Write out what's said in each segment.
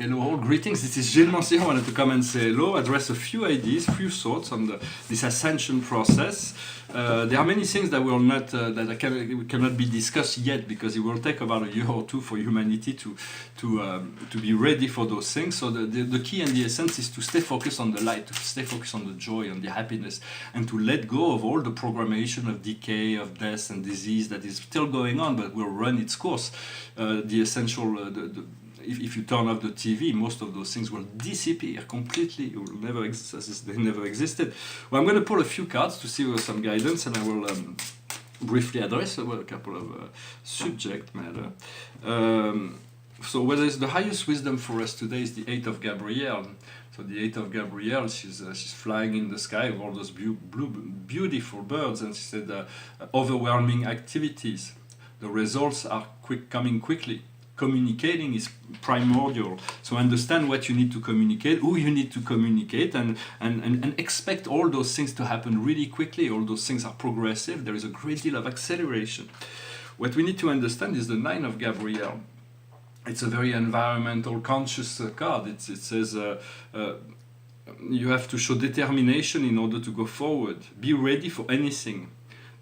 Hello all, greetings. This is Gilles Mancier. I wanted to come and say hello, address a few ideas, few thoughts on this ascension process. There are many things that will not cannot be discussed yet because it will take about a year or two for humanity to be ready for those things. So the key and the essence is to stay focused on the light, to stay focused on the joy, on the happiness, and to let go of all the programmation of decay, of death and disease that is still going on, but will run its course. The essential. If you turn off the TV, most of those things will disappear completely. It will never exist as if they never existed. Well, I'm going to pull a few cards to see some guidance, and I will briefly address a couple of subject matter. So, what is the highest wisdom for us today is the Eight of Gabriel. So, the Eight of Gabriel, she's flying in the sky with all those beautiful birds, and she said, overwhelming activities. The results are coming quickly. Communicating is primordial. So understand what you need to communicate, who you need to communicate, and expect all those things to happen really quickly. All those things are progressive. There is a great deal of acceleration. What we need to understand is the Nine of Gabriel. It's a very environmental conscious card. It says you have to show determination in order to go forward. Be ready for anything.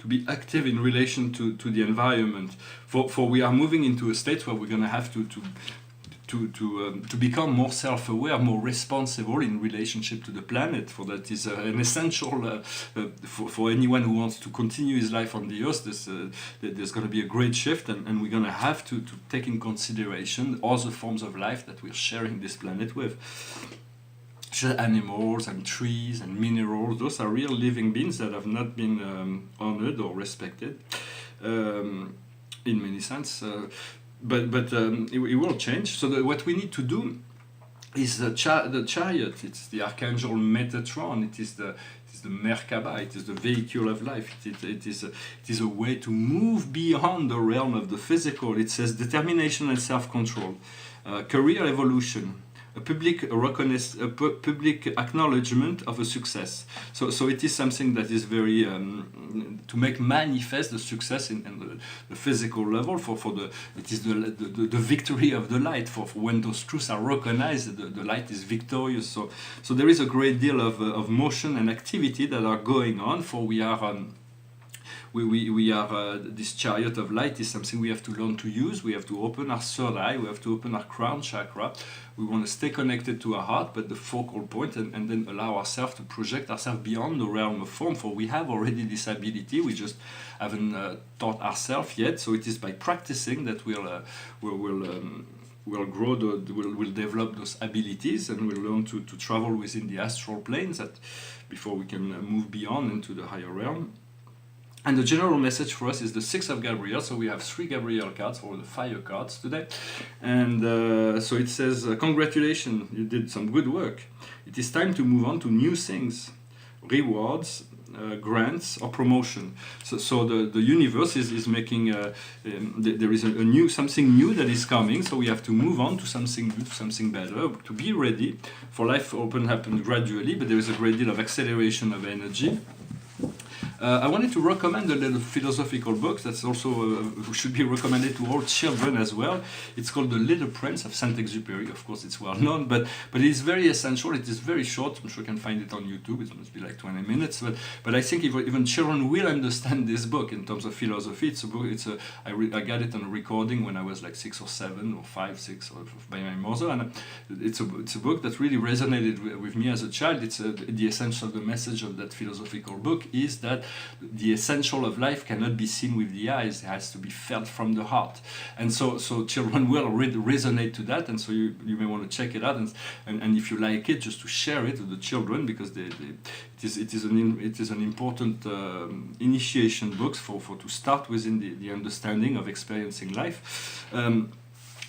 To be active in relation to the environment, for we are moving into a state where we're going to have to become more self-aware, more responsible in relationship to the planet. For that is an essential for anyone who wants to continue his life on the earth. There's going to be a great shift, and we're going to have to take in consideration all the forms of life that we're sharing this planet with. Animals and trees and minerals, those are real living beings that have not been honored or respected in many sense, but it will change. So what we need to do is the chariot. It's the archangel Metatron. It is the Merkaba. It is the vehicle of life. It is a way to move beyond the realm of the physical. It says determination and self-control, career evolution, a public acknowledgement of a success. So it is something that is very to make manifest the success in the physical level. It is the victory of the light. For when those truths are recognized, the light is victorious. So there is a great deal of motion and activity that are going on. For we are. We are this chariot of light is something we have to learn to use. We have to open our third eye. We have to open our crown chakra. We want to stay connected to our heart, but the focal point, and then allow ourselves to project ourselves beyond the realm of form. For we have already this ability. We just haven't taught ourselves yet. So it is by practicing that we'll grow, we'll develop those abilities, and we'll learn to travel within the astral planes before we can move beyond into the higher realm. And the general message for us is the Six of Gabriel. So we have 3 Gabriel cards, or the fire cards today. And so it says, congratulations, you did some good work. It is time to move on to new things, rewards, grants, or promotion. So the universe is making, there is something new that is coming. So we have to move on to something new, something better, to be ready. For life happens gradually, but there is a great deal of acceleration of energy. I wanted to recommend a little philosophical book that's also should be recommended to all children as well. It's called The Little Prince of Saint-Exupéry. Of course, it's well known, but it is very essential. It is very short. I'm sure you can find it on YouTube. It must be like 20 minutes. But I think even children will understand this book in terms of philosophy. It's a book. I got it on a recording when I was like 6 or 7 or 5, 6 by my mother, and it's a book that really resonated with me as a child. It's the essential, the message of that philosophical book is that the essential of life cannot be seen with the eyes. It has to be felt from the heart. And so children will resonate to that, and so you may want to check it out, and if you like it, just to share it with the children, because it is an important initiation book for to start within the understanding of experiencing life.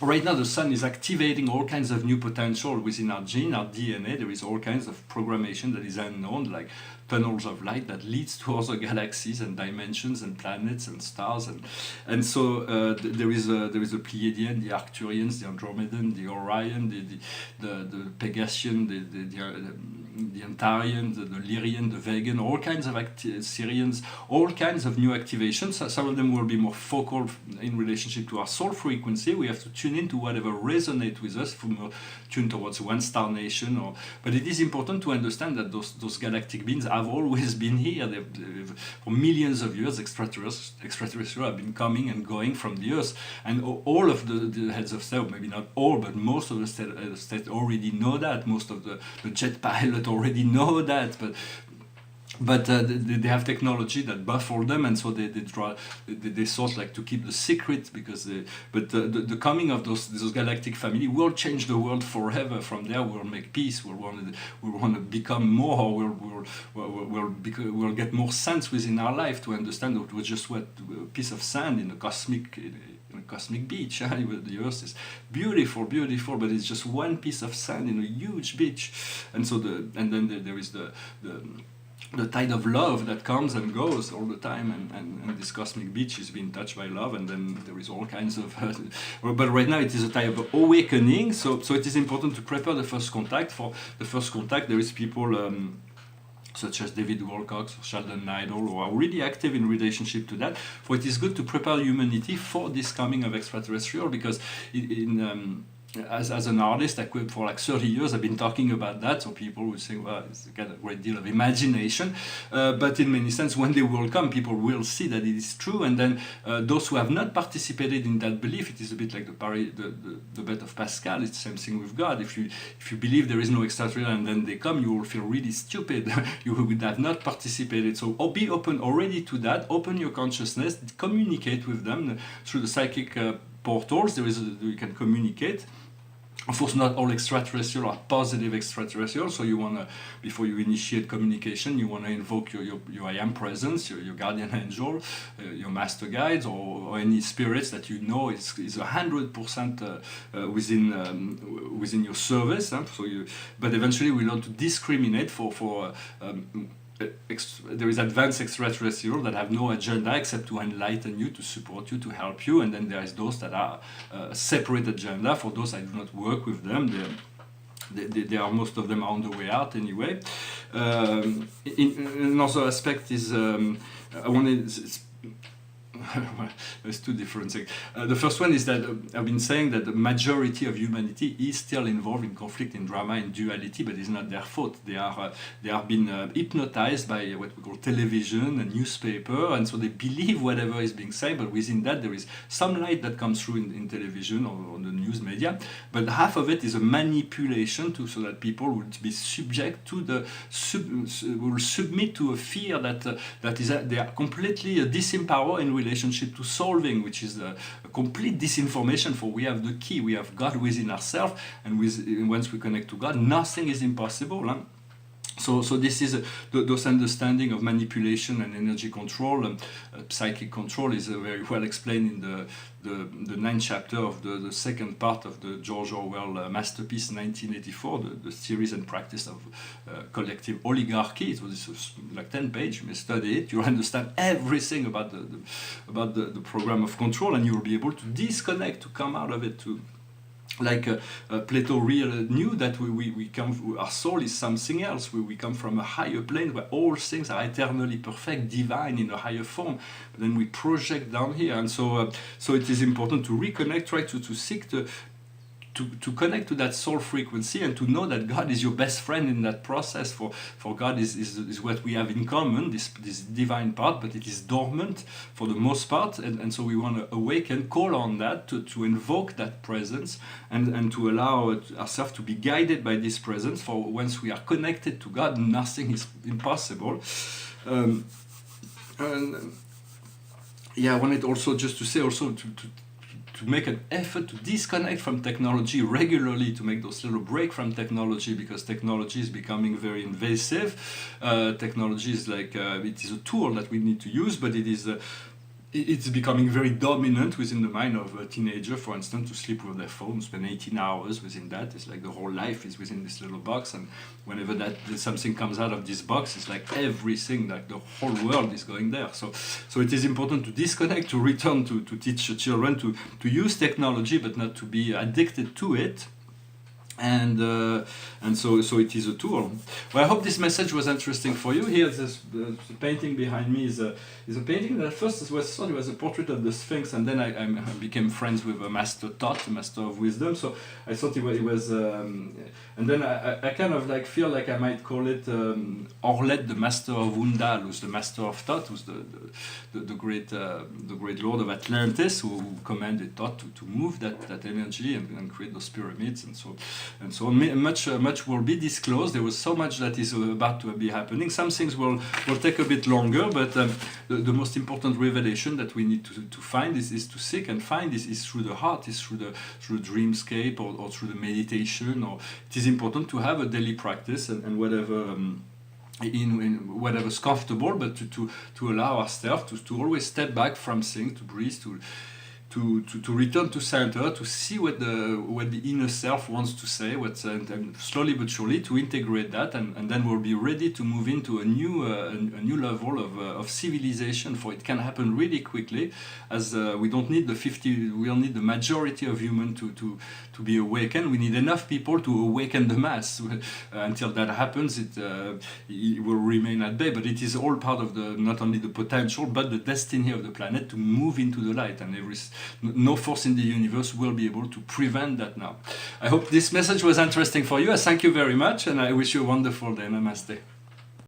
Right now, the sun is activating all kinds of new potential within our gene, our DNA. There is all kinds of programmation that is unknown, like tunnels of light that leads to other galaxies and dimensions and planets and stars, and so there is a Pleiadian, the Arcturians, the Andromedan, the Orion, the Pegasian, the Antarian, the Lyrian, the vegan, all kinds of Syrians, all kinds of new activations. Some of them will be more focal in relationship to our soul frequency. We have to tune into whatever resonates with us, from tune towards one star nation. But it is important to understand that those galactic beings have always been here. For millions of years, extraterrestrials have been coming and going from the Earth, and all of the heads of state, maybe not all, but most of the state already know that. Most of the jet pilot already know that, but they have technology that baffle them, and so they sort like to keep the secret, because the coming of those galactic family will change the world forever. From there we'll make peace, we'll want to become more, we'll get more sense within our life to understand that it was just a piece of sand in a cosmic beach. The Earth is beautiful, but it's just one piece of sand in a huge beach. And so then there is the tide of love that comes and goes all the time, and this cosmic beach is being touched by love, and then there is all kinds of but right now it is a time of awakening, so it is important to prepare the first contact. For the first contact, there is people such as David Wilcox or Sheldon Neidel, who are really active in relationship to that. For it is good to prepare humanity for this coming of extraterrestrial, because as an artist, for like 30 years, I've been talking about that. So people would say, well, it's got a great deal of imagination. But in many sense, when they will come, people will see that it is true. And then those who have not participated in that belief, it is a bit like the bet of Pascal. It's the same thing with God. If you believe there is no extraterrestrial and then they come, you will feel really stupid. You would have not participated. So be open already to that. Open your consciousness. Communicate with them through the psychic portals. You can communicate. Of course, not all extraterrestrial are positive extraterrestrial, so you want to, before you initiate communication, you want to invoke your I am presence, your guardian angel, your master guides, or any spirits that you know is 100% within your service. But eventually we learn to discriminate for there is advanced extraterrestrials that have no agenda except to enlighten you, to support you, to help you, and then there is those that are separate agenda. For those, I do not work with them. They are, most of them are on the way out anyway. Another aspect is there's two different things. The first one is that I've been saying that the majority of humanity is still involved in conflict, in drama, in duality, but it's not their fault. They are being hypnotized by what we call television and newspaper, and so they believe whatever is being said, but within that there is some light that comes through in television or the news media, but half of it is a manipulation so that people will be subject to will submit to a fear they are completely disempowered in relationship to solving, which is a complete disinformation. For we have the key, we have God within ourselves, and once we connect to God, nothing is impossible. So this is those understanding of manipulation and energy control, psychic control is very well explained in the 9th chapter of the second part of the George Orwell masterpiece 1984, the theories and practice of collective oligarchy. So this is like 10 pages. You may study it. You understand everything about the program of control, and you will be able to disconnect, to come out of it, to like Plato knew that we come, our soul is something else. We come from a higher plane where all things are eternally perfect, divine in a higher form. But then we project down here, and so it is important to reconnect, try to seek to connect to that soul frequency, and to know that God is your best friend in that process. For God is what we have in common, this divine part, but it is dormant for the most part, and so we want to awaken, call on that, to invoke that presence, and to allow ourselves to be guided by this presence. For once we are connected to God, nothing is impossible. I wanted also just to say also to make an effort to disconnect from technology regularly, to make those little break from technology, because technology is becoming very invasive. Technology is like, it is a tool that we need to use, but it's becoming very dominant within the mind of a teenager, for instance, to sleep with their phone, spend 18 hours within that. It's like the whole life is within this little box, and whenever something comes out of this box, it's like everything, like the whole world is going there. So it is important to disconnect, to return to teach children to use technology, but not to be addicted to it. and so it is a tool. Well, I hope this message was interesting for you. Here, this the painting behind me is a painting that at first thought it was a portrait of the Sphinx, and then I became friends with a master Thoth, a master of wisdom. So I thought it was and then I kind of like feel like I might call it Orlet, the master of Undal, who's the master of Thoth, who's the great lord of Atlantis, who commanded Thoth to move that energy and create those pyramids and so on. Much will be disclosed. There was so much that is about to be happening. Some things will take a bit longer, but the most important revelation that we need to find is to seek and find is through the heart, is through the dreamscape or through the meditation. Or it is important to have a daily practice and whatever. In whatever's comfortable, but to allow ourselves to always step back from things, to breathe, to return to center, to see what the inner self wants to say, and slowly but surely to integrate that, and then we'll be ready to move into a new level of civilization. For it can happen really quickly, as we don't need we'll need the majority of humans to be awakened. We need enough people to awaken the mass. Until that happens, it will remain at bay. But it is all part of not only the potential but the destiny of the planet to move into the light, and no force in the universe will be able to prevent that now. I hope this message was interesting for you. I thank you very much, and I wish you a wonderful day. Namaste.